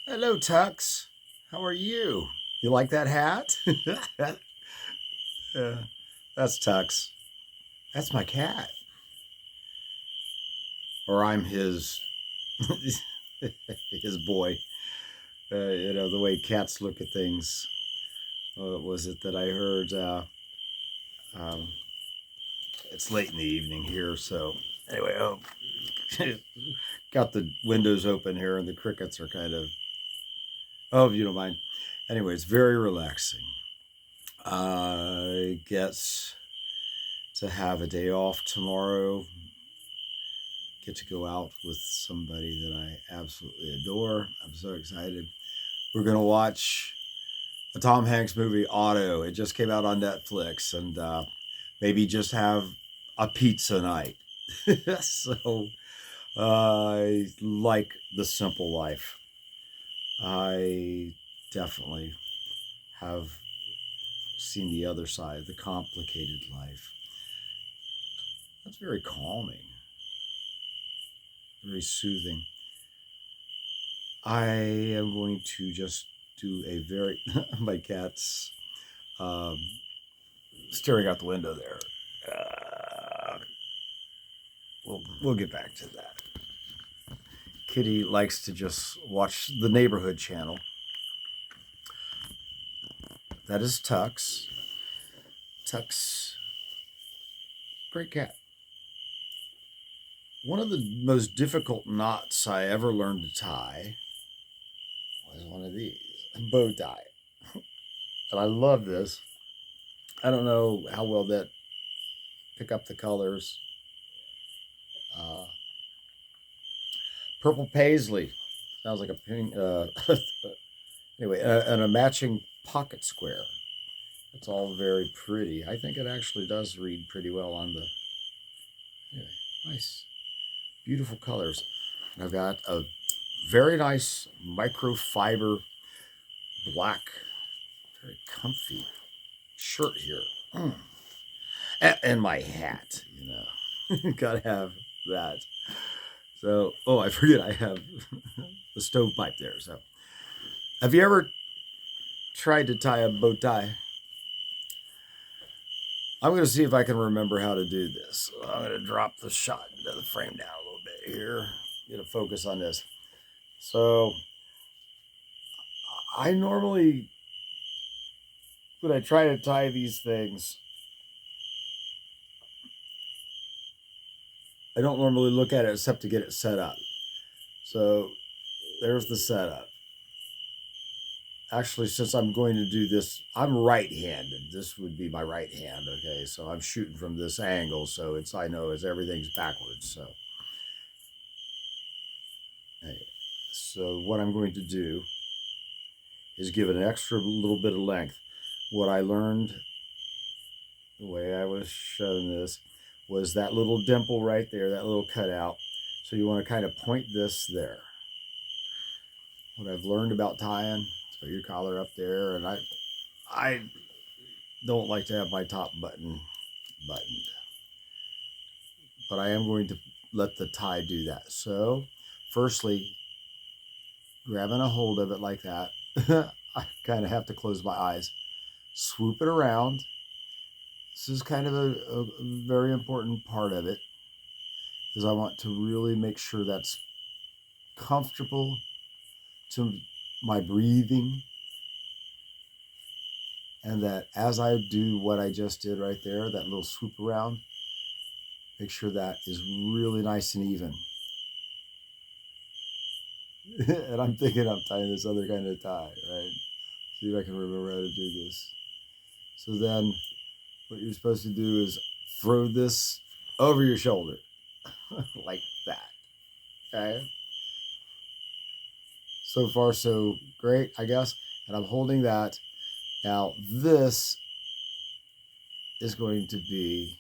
Hello, Tux. How are you? You like that hat? Yeah, that's Tux. That's my cat. Or I'm his his boy. The way cats look at things. What was it that I heard? Um, it's late in the evening here, so anyway, got the windows open here, and the crickets are kind of. Oh, if you don't mind. Anyway, it's very relaxing. I guess to have a day off tomorrow, get to go out with somebody that I absolutely adore. I'm so excited. We're going to watch a Tom Hanks movie, Otto. It just came out on Netflix, and maybe just have a pizza night. So I like the simple life. I definitely have seen the other side, the complicated life. That's very calming, very soothing. I am going to just do a very, my cat's um, staring out the window there. We'll get back to that. Kitty likes to just watch the neighborhood channel. That is Tux. Tux, great cat. One of the most difficult knots I ever learned to tie was one of these, a bow tie. And I love this. I don't know how well that pick up the colors. Uh, Purple paisley sounds like a pink. Anyway, and a matching pocket square. It's all very pretty. I think it actually does read pretty well on the. Anyway, nice, beautiful colors. I've got a very nice microfiber black, very comfy shirt here. And my hat, gotta have that. So, oh, I forget I have the stovepipe there. So, have you ever tried to tie a bow tie? I'm going to see if I can remember how to do this. I'm going to drop the shot into the frame down a little bit here. Get a focus on this. So, I normally, when I try to tie these things, I don't normally look at it except to get it set up. So, there's the setup. Actually, since I'm going to do this, I'm right-handed. This would be my right hand, okay? So I'm shooting from this angle, so I know everything's backwards. So what I'm going to do is give it an extra little bit of length. What I learned, the way I was shown this, was that little dimple right there, that little cutout. So you want to kind of point this there. What I've learned about tying, so your collar up there, and I don't like to have my top buttoned, but I am going to let the tie do that. So, firstly, grabbing a hold of it like that, I kind of have to close my eyes, swoop it around. This is kind of a very important part of it, is I want to really make sure that's comfortable to my breathing, and that as I do what I just did right there, that little swoop around, make sure that is really nice and even. And I'm thinking I'm tying this other kind of tie, right? See if I can remember how to do this. So then what you're supposed to do is throw this over your shoulder like that. Okay? So far, so great, I guess. And I'm holding that. Now, this is going to be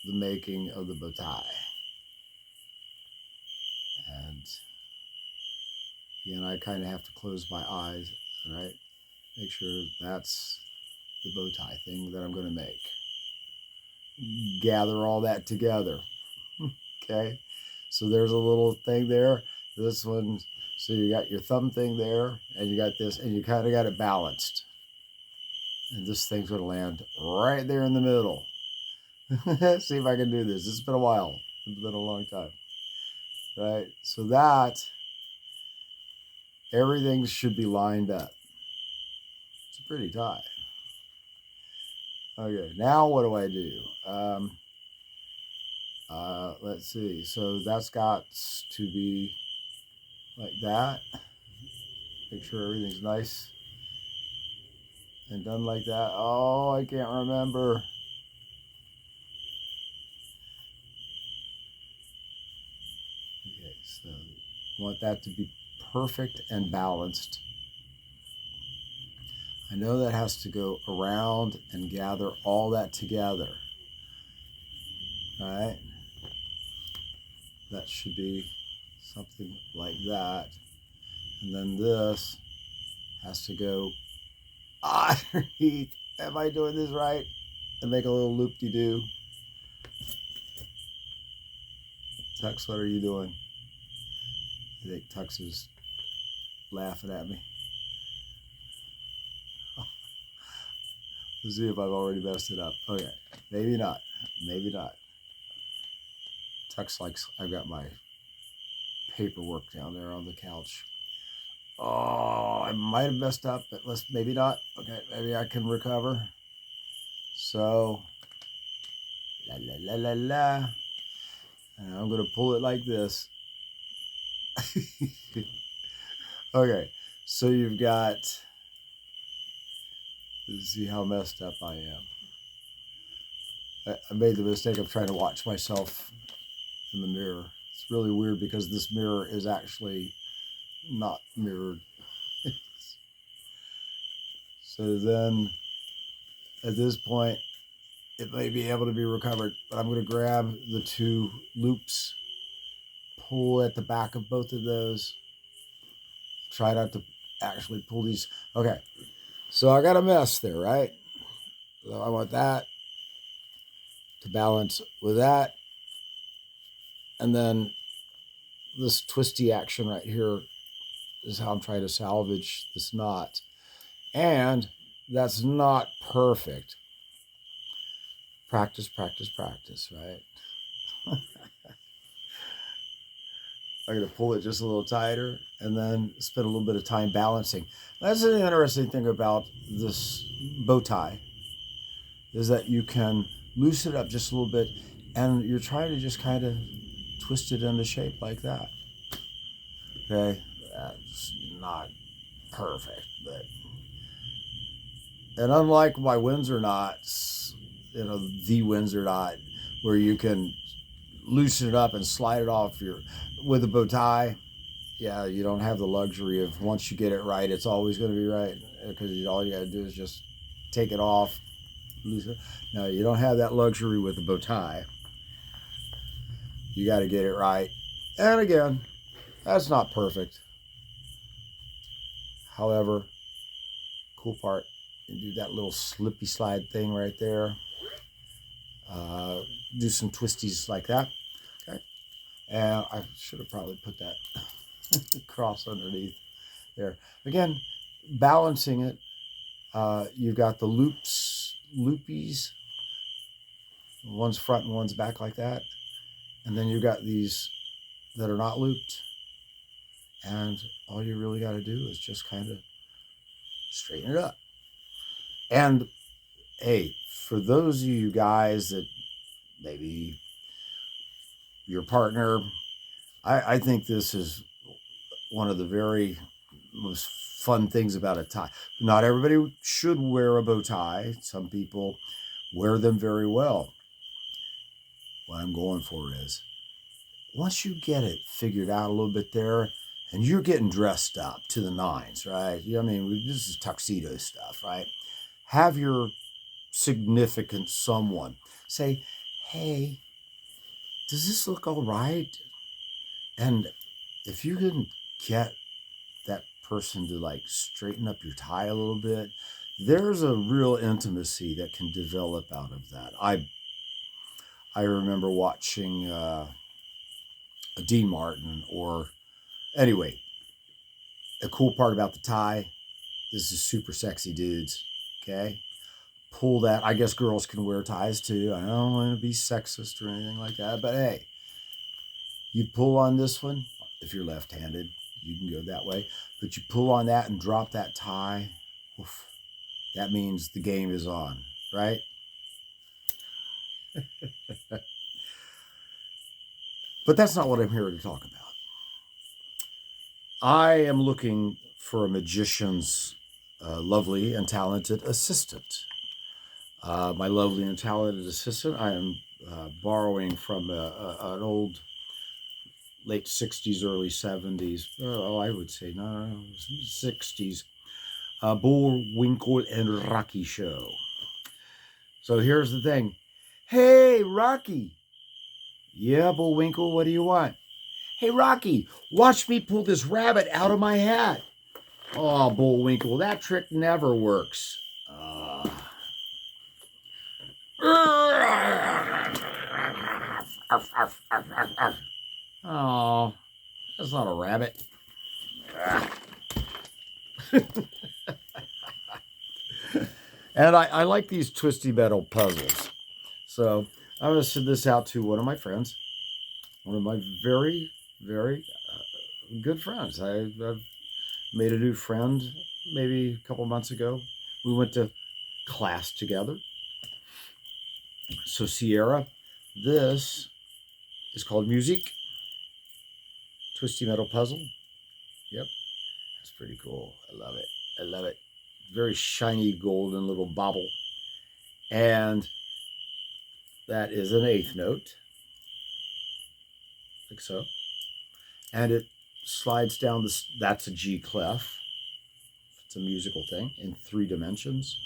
the making of the bow tie. And again, I kind of have to close my eyes, right? Make sure that's the bow tie thing that I'm going to make. Gather all that together. Okay, so there's a little thing there. This one's So you got your thumb thing there, and you got this, and you kind of got it balanced. And this thing's going to land right there in the middle. See if I can do this. It's been a while. It's been a long time. Right? So that, everything should be lined up. It's a pretty tie. Okay, now what do I do? Let's see. So that's got to be like that. Make sure everything's nice and done like that. Oh, I can't remember. Okay, so I want that to be perfect and balanced. I know that has to go around and gather all that together. All right? That should be something like that. And then this has to go underneath. Am I doing this right? And make a little loop-de-doo. Tux, what are you doing? I think Tux is laughing at me. Let's see if I've already messed it up. Okay, maybe not. Maybe not. Tux likes, I've got my paperwork down there on the couch. Oh, I might have messed up, but let's maybe not. Okay, maybe I can recover. So, la la la la la. And I'm going to pull it like this. Okay, so you've got, let's see how messed up I am. I made the mistake of trying to watch myself in the mirror. It's really weird because this mirror is actually not mirrored. So then at this point, it may be able to be recovered, but I'm going to grab the two loops, pull at the back of both of those, try not to actually pull these. Okay, so I got a mess there, right? So I want that to balance with that. And then this twisty action right here is how I'm trying to salvage this knot. And that's not perfect. Practice, practice, practice, right? I'm going to pull it just a little tighter and then spend a little bit of time balancing. That's an interesting thing about this bow tie, is that you can loosen it up just a little bit and you're trying to just kind of twist it into shape like that. Okay, that's not perfect, but, and unlike my Windsor knots, the Windsor knot, where you can loosen it up and slide it off with a bow tie, yeah, you don't have the luxury of once you get it right, it's always going to be right, because all you got to do is just take it off, loosen it. No, you don't have that luxury with the bow tie. You got to get it right. And again, that's not perfect. However, cool part, you do that little slippy slide thing right there. Do some twisties like that. Okay. And I should have probably put that cross underneath there. Again, balancing it. You've got the loopies. One's front and one's back like that. And then you've got these that are not looped. And all you really got to do is just kind of straighten it up. And hey, for those of you guys that maybe your partner, I think this is one of the very most fun things about a tie. Not everybody should wear a bow tie. Some people wear them very well. What I'm going for is, once you get it figured out a little bit there, and you're getting dressed up to the nines, right? I mean, this is tuxedo stuff, right? Have your significant someone say, hey, does this look all right? And if you can get that person to like straighten up your tie a little bit, there's a real intimacy that can develop out of that. I remember watching Dean Martin, or anyway, The cool part about the tie, this is super sexy, dudes. Okay? Pull that. I guess girls can wear ties too. I don't want to be sexist or anything like that, but hey, you pull on this one. If you're left-handed, you can go that way. But you pull on that and drop that tie. Oof, that means the game is on, right? But that's not what I'm here to talk about. I am looking for a magician's lovely and talented assistant. My lovely and talented assistant, I am borrowing from an old late 60s, early 70s, I would say, no, 60s, Bullwinkle and Rocky show. So here's the thing. Hey, Rocky. Yeah, Bullwinkle, what do you want? Hey, Rocky, watch me pull this rabbit out of my hat. Oh, Bullwinkle, that trick never works. Oh, that's not a rabbit. And I like these twisty metal puzzles. So I'm going to send this out to one of my friends, one of my very, very good friends. I've made a new friend maybe a couple months ago. We went to class together. So Sierra, this is called Musique. Twisty metal puzzle. Yep, that's pretty cool. I love it. I love it. Very shiny golden little bauble. And that is an eighth note, like so. And it slides down this, that's a G clef. It's a musical thing in 3 dimensions.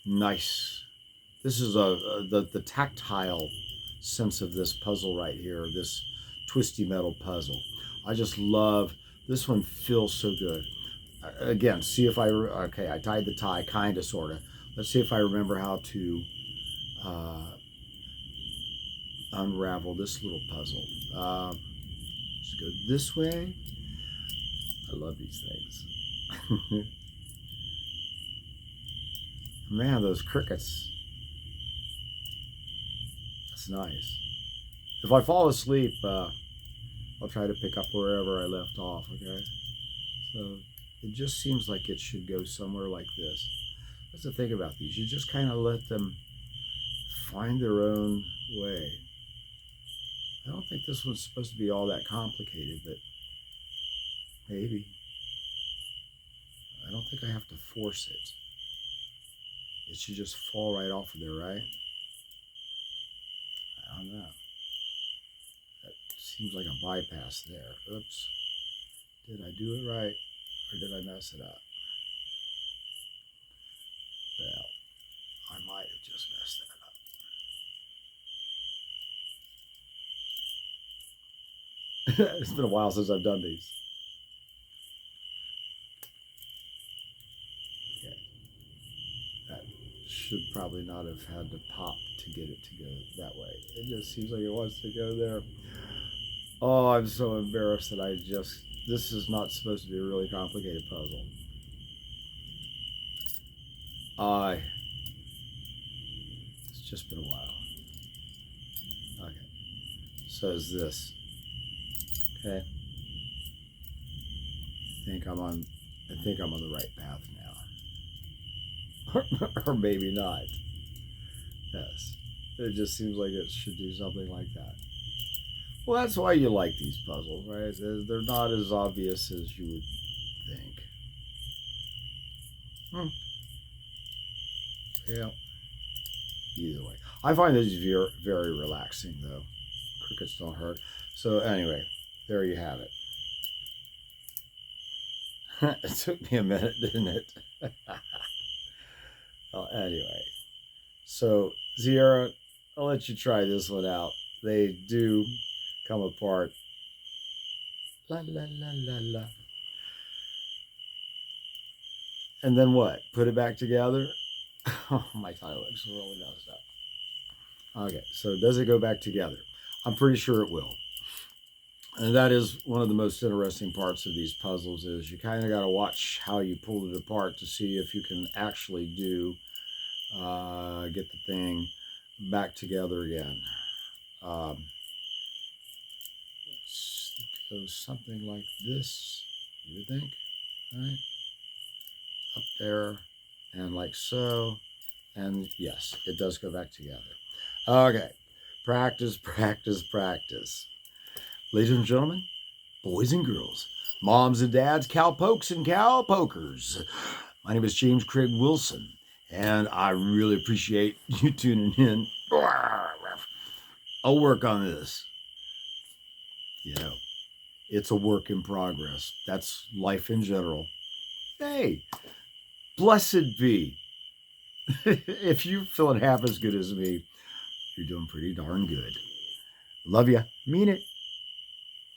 Nice. This is the tactile sense of this puzzle right here, this twisty metal puzzle. I just love, this one feels so good. Again, see if okay, I tied the tie, kind of, sort of. Let's see if I remember how to unravel this little puzzle. Just go this way. I love these things. Man, those crickets. That's nice. If I fall asleep, I'll try to pick up wherever I left off, okay? So it just seems like it should go somewhere like this. That's the thing about these. You just kind of let them find their own way. I don't think this one's supposed to be all that complicated, but maybe. I don't think I have to force it. It should just fall right off of there, right? I don't know. That seems like a bypass there. Oops. Did I do it right, or did I mess it up? Well, I might have just messed that up. It's been a while since I've done these. Okay. That should probably not have had to pop to get it to go that way. It just seems like it wants to go there. Oh, I'm so embarrassed that this is not supposed to be a really complicated puzzle. It's just been a while. Okay. So is this. Okay. I think I'm on the right path now. Or maybe not. Yes. It just seems like it should do something like that. Well, that's why you like these puzzles, right? They're not as obvious as you would think. Yeah. Either way. I find these very, very relaxing, though. Crickets don't hurt. So anyway, there you have it. It took me a minute, didn't it? Well, anyway. So, Sierra, I'll let you try this one out. They do come apart. La, la, la, la, la. And then what? Put it back together? Oh, my tie looks really messed up. Okay, so does it go back together? I'm pretty sure it will. And that is one of the most interesting parts of these puzzles is you kind of got to watch how you pull it apart to see if you can actually get the thing back together again. Um, it goes something like this, you would think, right? Up there, and like so, and yes, it does go back together. Okay, practice, practice, practice. Ladies and gentlemen, boys and girls, moms and dads, cowpokes and cowpokers. My name is James Craig Wilson, and I really appreciate you tuning in. I'll work on this. You know, it's a work in progress. That's life in general. Hey, blessed be. If you're feeling half as good as me, you're doing pretty darn good. Love ya. Mean it.